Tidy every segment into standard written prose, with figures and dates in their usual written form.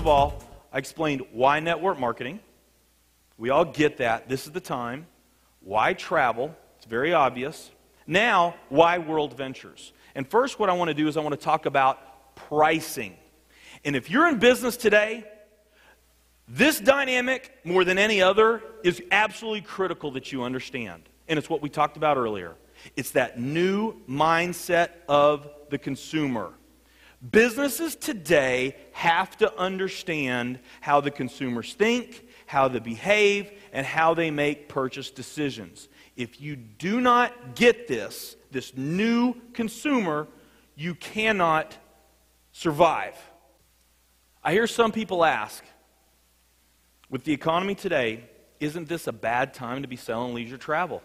of all, I explained why network marketing. We all get that. This is the time. Why travel? It's very obvious. Now, why WorldVentures? And first, what I want to do is I want to talk about pricing. And if you're in business today, this dynamic, more than any other, is absolutely critical that you understand. And it's what we talked about earlier. It's that new mindset of the consumer. Businesses today have to understand how the consumers think, how they behave, and how they make purchase decisions. If you do not get this new consumer, you cannot survive. I hear some people ask, with the economy today, isn't this a bad time to be selling leisure travel?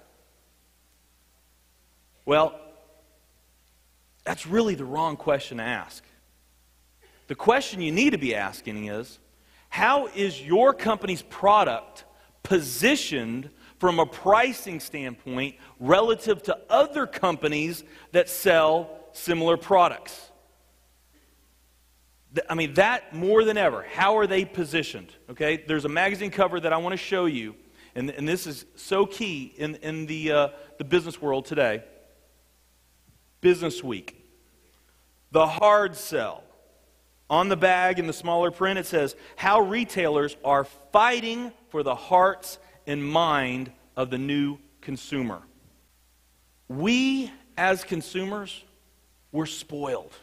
Well, that's really the wrong question to ask. The question you need to be asking is, how is your company's product positioned from a pricing standpoint relative to other companies that sell similar products? I mean, that more than ever, how are they positioned? Okay, there's a magazine cover that I want to show you, and this is so key in the business world today. Business Week. The hard sell. On the bag in the smaller print it says, how retailers are fighting for the hearts and mind of the new consumer. We, as consumers, we're spoiled.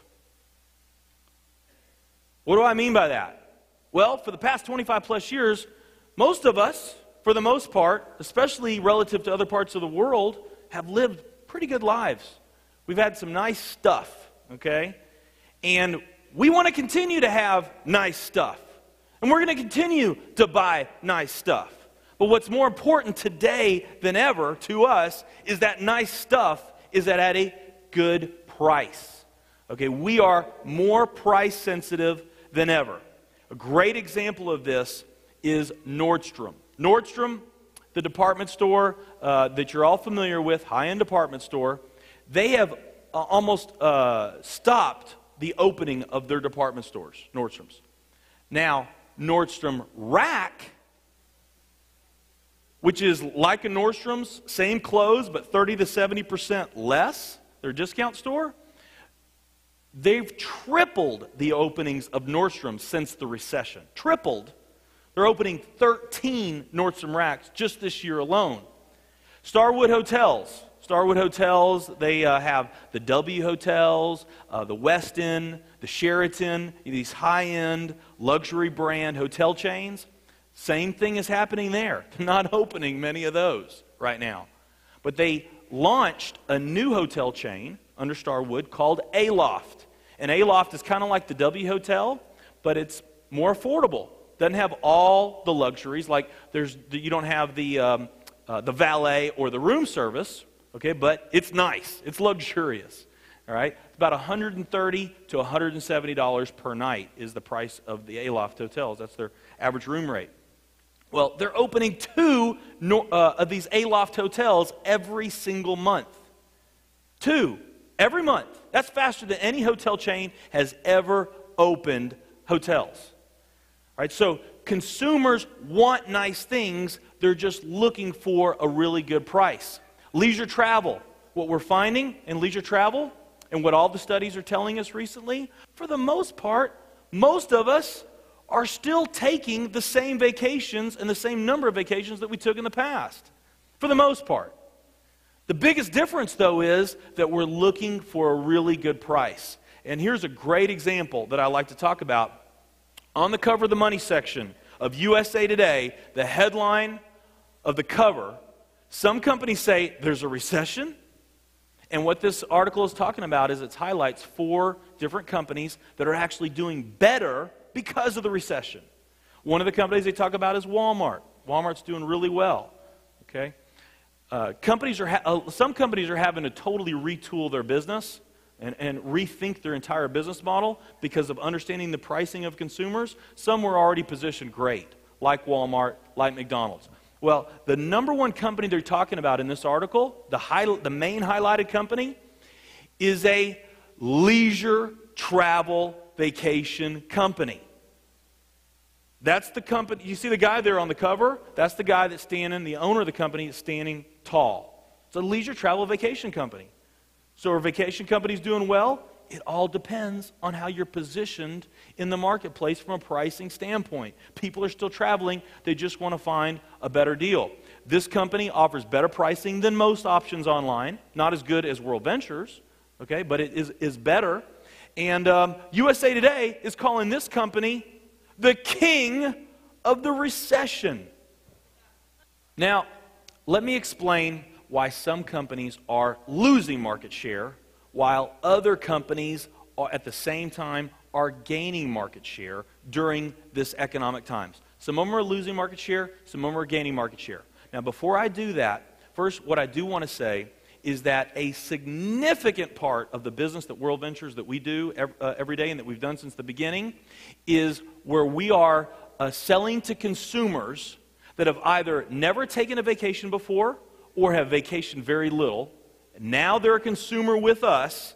What do I mean by that? Well, for the past 25 plus years, most of us, for the most part, especially relative to other parts of the world, have lived pretty good lives. We've had some nice stuff, okay? And we want to continue to have nice stuff. And we're going to continue to buy nice stuff. But what's more important today than ever to us is that nice stuff is at a good price. Okay, we are more price sensitive than ever. A great example of this is Nordstrom. Nordstrom, the department store that you're all familiar with, high-end department store, they have almost stopped the opening of their department stores, Nordstrom's. Now, Nordstrom Rack, which is like a Nordstrom's, same clothes, but 30 to 70% less, their discount store, they've tripled the openings of Nordstrom since the recession. Tripled. They're opening 13 Nordstrom Racks just this year alone. Starwood Hotels. Starwood Hotels, they have the W Hotels, the Westin, the Sheraton, these high-end luxury brand hotel chains. Same thing is happening there. They're not opening many of those right now. But they launched a new hotel chain under Starwood called Aloft. And Aloft is kind of like the W Hotel, but it's more affordable. Doesn't have all the luxuries, like you don't have the valet or the room service. Okay, but it's nice. It's luxurious. All right, about $130 to $170 per night is the price of the Aloft hotels. That's their average room rate. Well, they're opening 2 of these Aloft hotels every single month. 2 every month. That's faster than any hotel chain has ever opened hotels. All right, so consumers want nice things. They're just looking for a really good price. Leisure travel. What we're finding in leisure travel, and what all the studies are telling us recently, for the most part, most of us are still taking the same vacations and the same number of vacations that we took in the past. For the most part. The biggest difference, though, is that we're looking for a really good price. And here's a great example that I like to talk about. On the cover of the money section of USA Today, the headline of the cover, some companies say there's a recession, and what this article is talking about is it highlights 4 different companies that are actually doing better because of the recession. One of the companies they talk about is Walmart. Walmart's doing really well. Okay, some companies are having to totally retool their business and rethink their entire business model because of understanding the pricing of consumers. Some were already positioned great, like Walmart, like McDonald's. Well, the number one company they're talking about in this article, the main highlighted company, is a leisure travel vacation company. That's the company. You see the guy there on the cover? That's the guy that's standing, the owner of the company is standing tall. It's a leisure travel vacation company. So are vacation companies doing well? It all depends on how you're positioned in the marketplace from a pricing standpoint. People are still traveling. They just want to find a better deal. This company offers better pricing than most options online. Not as good as WorldVentures, okay, but it is better. And USA Today is calling this company the king of the recession. Now, let me explain why some companies are losing market share while other companies are, at the same time, are gaining market share during this economic times. Some of them are losing market share, some of them are gaining market share. Now, before I do that, first, what I do want to say is that a significant part of the business that WorldVentures that we do every day and that we've done since the beginning is where we are selling to consumers that have either never taken a vacation before or have vacationed very little. Now they're a consumer with us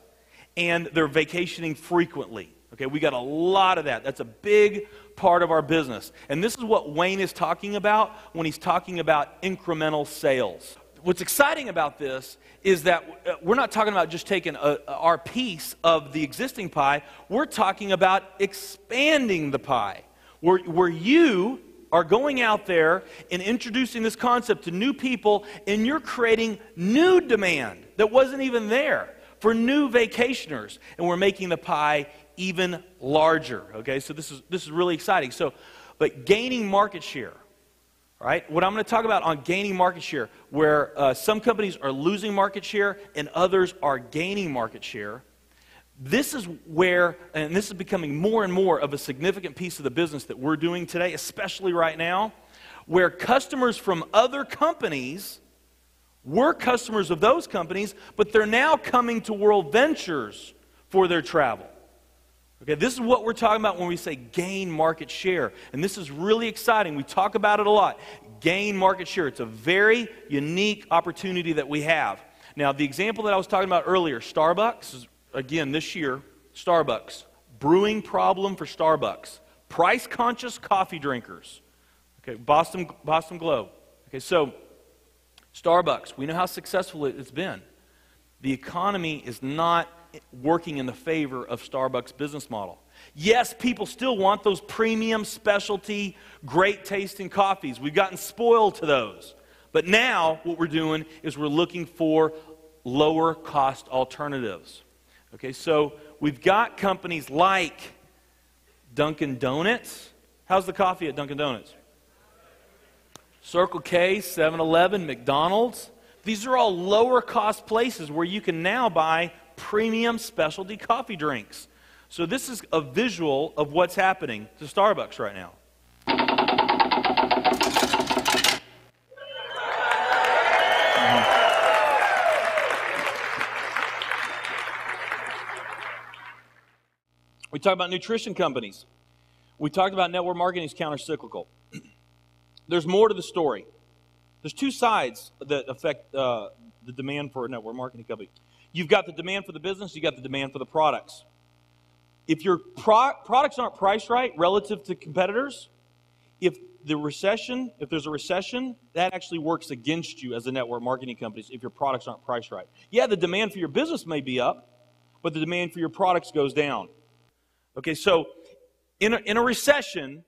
and they're vacationing frequently. Okay, we got a lot of that. That's a big part of our business. And this is what Wayne is talking about when he's talking about incremental sales. What's exciting about this is that we're not talking about just taking our piece of the existing pie. We're talking about expanding the pie. Where you are going out there and introducing this concept to new people, and you're creating new demand that wasn't even there for new vacationers, and we're making the pie even larger. Okay, so this is really exciting. So, but gaining market share, right? What I'm going to talk about on gaining market share, where some companies are losing market share and others are gaining market share. This is where, and this is becoming more and more of a significant piece of the business that we're doing today, especially right now, where customers from other companies were customers of those companies, but they're now coming to WorldVentures for their travel. Okay, this is what we're talking about when we say gain market share. And this is really exciting. We talk about it a lot. Gain market share. It's a very unique opportunity that we have. Now, the example that I was talking about earlier, Starbucks, is, again, this year, Starbucks. Brewing problem for Starbucks. Price-conscious coffee drinkers. Okay, Boston Globe. Okay, so Starbucks, we know how successful it's been. The economy is not working in the favor of Starbucks' business model. Yes, people still want those premium, specialty, great tasting coffees. We've gotten spoiled to those. But now what we're doing is we're looking for lower cost alternatives. Okay, so we've got companies like Dunkin' Donuts. How's the coffee at Dunkin' Donuts? Circle K, 7-Eleven, McDonald's. These are all lower cost places where you can now buy premium specialty coffee drinks. So this is a visual of what's happening to Starbucks right now. We talked about nutrition companies. We talked about network marketing is counter-cyclical. There's more to the story. There's two sides that affect the demand for a network marketing company. You've got the demand for the business, you've got the demand for the products. If your products aren't priced right relative to competitors, if there's a recession, that actually works against you as a network marketing company if your products aren't priced right. Yeah, the demand for your business may be up, but the demand for your products goes down. Okay, so in a recession,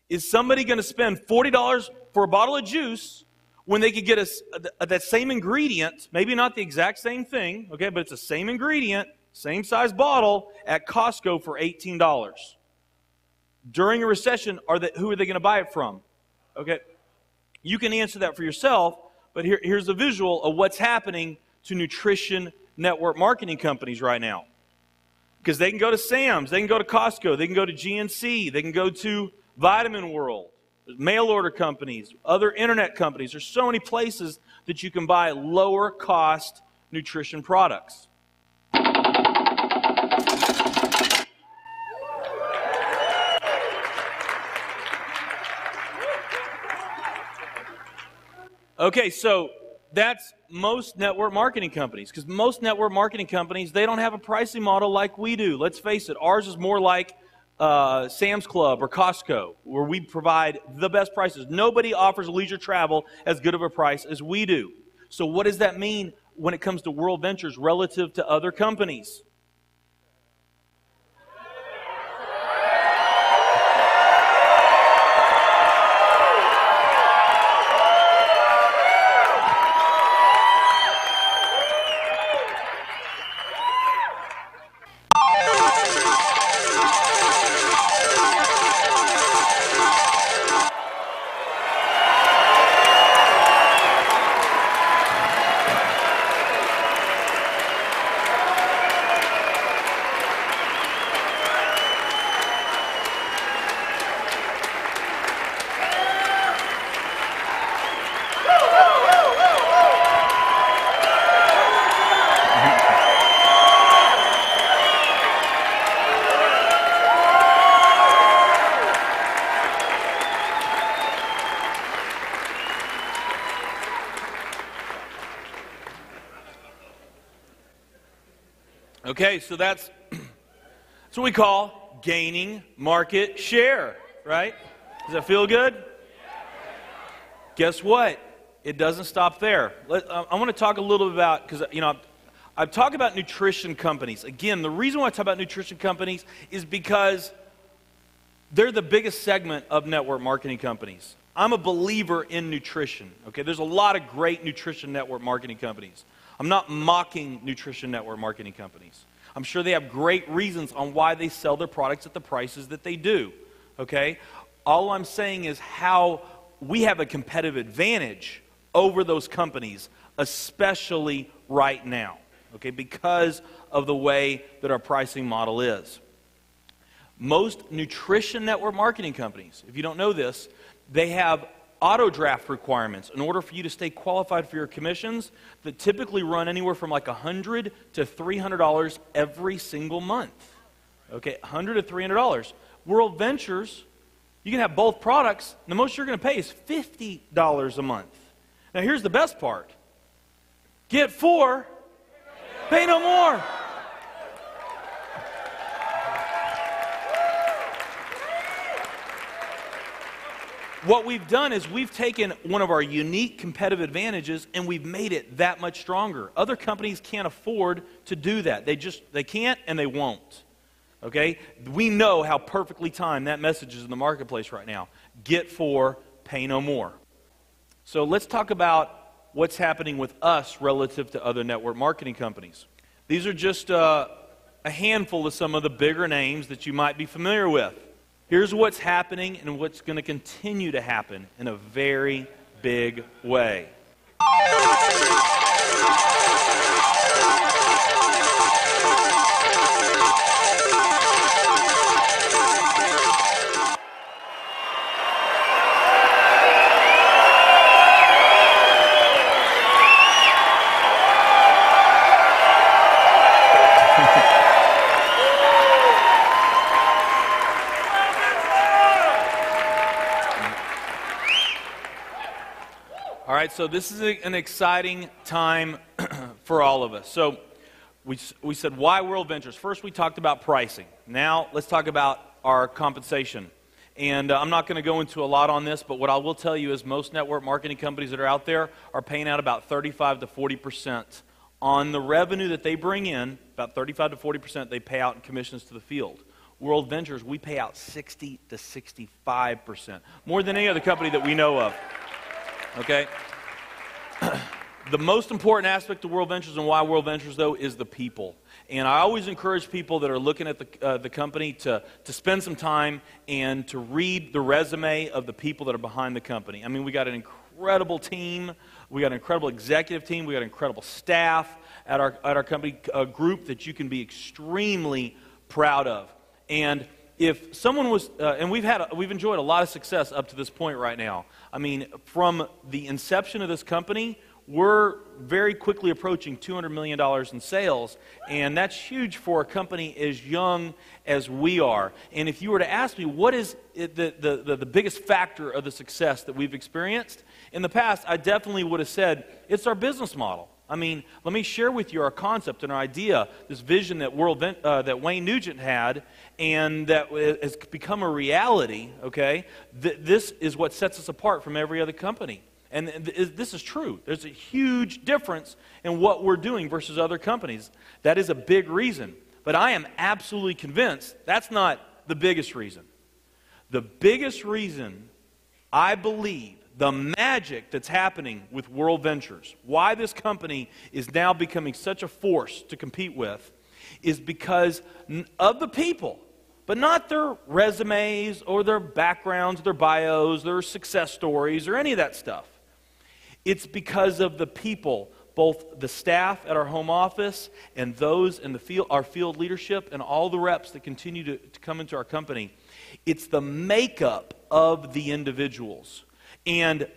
is somebody going to spend $40 for a bottle of juice when they could get that same ingredient, maybe not the exact same thing, okay, but it's the same ingredient, same size bottle at Costco for $18? During a recession, who are they going to buy it from? Okay, you can answer that for yourself, but here's a visual of what's happening to nutrition network marketing companies right now. Because they can go to Sam's, they can go to Costco, they can go to GNC, they can go to Vitamin World, mail order companies, other internet companies. There's so many places that you can buy lower cost nutrition products. Okay, so that's most network marketing companies, because most network marketing companies, they don't have a pricing model like we do. Let's face it, ours is more like Sam's Club or Costco, where we provide the best prices. Nobody offers leisure travel as good of a price as we do. So what does that mean when it comes to WorldVentures relative to other companies? Okay, so that's what we call gaining market share, right? Does that feel good? Guess what? It doesn't stop there. I want to talk a little bit about, because, I've talked about nutrition companies. Again, the reason why I talk about nutrition companies is because they're the biggest segment of network marketing companies. I'm a believer in nutrition, okay? There's a lot of great nutrition network marketing companies. I'm not mocking nutrition network marketing companies. I'm sure they have great reasons on why they sell their products at the prices that they do, okay? All I'm saying is how we have a competitive advantage over those companies, especially right now, okay, because of the way that our pricing model is. Most nutrition network marketing companies, if you don't know this, they have auto draft requirements in order for you to stay qualified for your commissions that typically run anywhere from like $100 to $300 every single month. Okay, $100 to $300. WorldVentures, you can have both products, and the most you're going to pay is $50 a month. Now here's the best part. Get 4, pay no more. What we've done is we've taken one of our unique competitive advantages and we've made it that much stronger. Other companies can't afford to do that. They can't and they won't. Okay? We know how perfectly timed that message is in the marketplace right now. Get 4, pay no more. So let's talk about what's happening with us relative to other network marketing companies. These are just a handful of some of the bigger names that you might be familiar with. Here's what's happening and what's going to continue to happen in a very big way. All right, so this is an exciting time for all of us. So we said, why WorldVentures? First, we talked about pricing. Now, let's talk about our compensation. And I'm not going to go into a lot on this, but what I will tell you is most network marketing companies that are out there are paying out about 35 to 40% on the revenue that they bring in. About 35 to 40% they pay out in commissions to the field. WorldVentures, we pay out 60 to 65%, more than any other company that we know of. Okay? The most important aspect of WorldVentures and why WorldVentures, though, is the people. And I always encourage people that are looking at the company to spend some time and to read the resume of the people that are behind the company. I mean, we got an incredible team. We got an incredible executive team. We got incredible staff at our company, a group that you can be extremely proud of. And if someone was, and we've enjoyed a lot of success up to this point right now. I mean, from the inception of this company, we're very quickly approaching $200 million in sales, and that's huge for a company as young as we are. And if you were to ask me, what is the biggest factor of the success that we've experienced? In the past, I definitely would have said, it's our business model. I mean, let me share with you our concept and our idea, this vision that that Wayne Nugent had, and that has become a reality, okay? This is what sets us apart from every other company. And this is true. There's a huge difference in what we're doing versus other companies. That is a big reason. But I am absolutely convinced that's not the biggest reason. The biggest reason, I believe, the magic that's happening with WorldVentures, why this company is now becoming such a force to compete with, is because of the people, but not their resumes or their backgrounds, their bios, their success stories, or any of that stuff. It's because of the people, both the staff at our home office and those in the field, our field leadership, and all the reps that continue to come into our company. It's the makeup of the individuals. And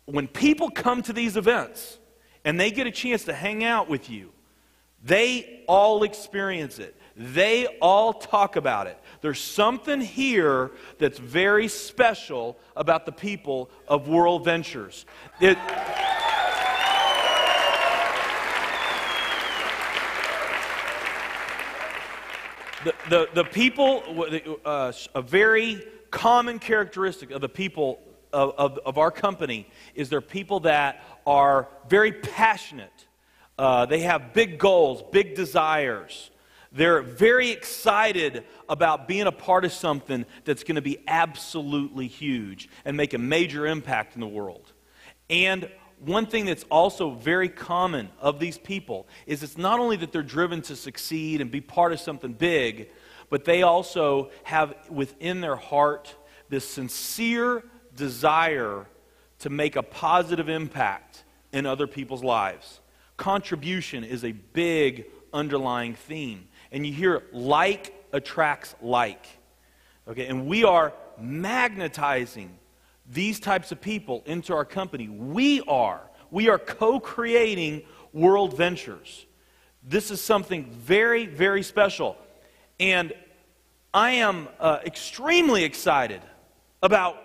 when people come to these events and they get a chance to hang out with you, they all experience it. They all talk about it. There's something here that's very special about the people of WorldVentures. The people, a very common characteristic of the people of our company is they're people that are very passionate. They have big goals, big desires. They're very excited about being a part of something that's going to be absolutely huge and make a major impact in the world. And one thing that's also very common of these people is it's not only that they're driven to succeed and be part of something big, but they also have within their heart this sincere desire to make a positive impact in other people's lives. Contribution is a big underlying theme. And you hear like attracts like. Okay, and we are magnetizing these types of people into our company. We are co-creating WorldVentures. This is something very, very special. And I am extremely excited about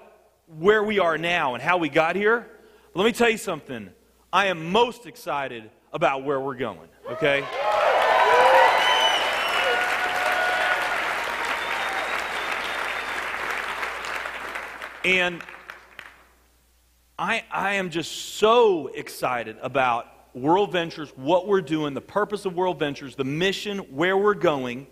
where we are now and how we got here. But let me tell you something. I am most excited about where we're going, okay? And I am just so excited about WorldVentures, what we're doing, the purpose of WorldVentures, the mission, where we're going.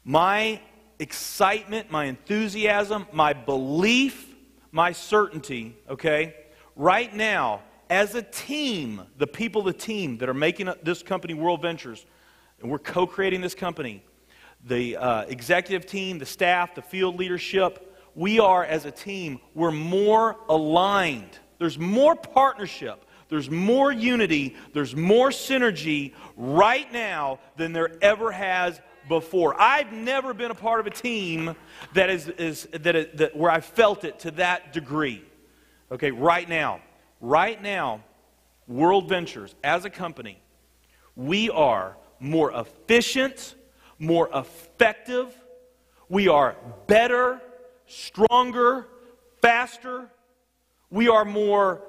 My excitement, my enthusiasm, my belief, my certainty, okay? Right now, as a team, the people of the team that are making this company WorldVentures, and we're co-creating this company, the executive team, the staff, the field leadership, we are, as a team, we're more aligned. There's more partnership. There's more unity. There's more synergy right now than there ever has before. I've never been a part of a team that where I felt it to that degree. Okay, right now, WorldVentures, as a company, we are more efficient, more effective. We are better, stronger, faster. We are more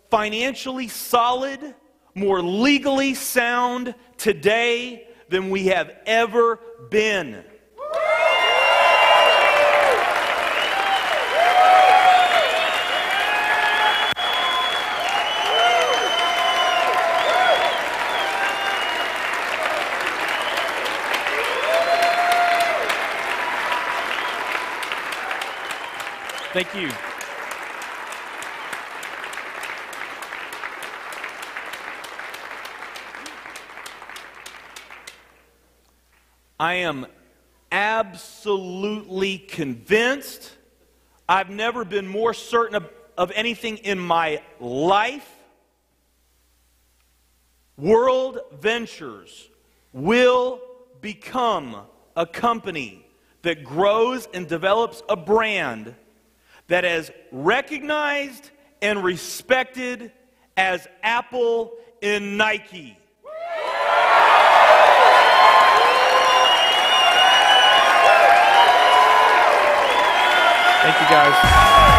financially solid, more legally sound today than we have ever been. Thank you. I am absolutely convinced. I've never been more certain of anything in my life. WorldVentures will become a company that grows and develops a brand that is recognized and respected as Apple and Nike. Thank you, guys.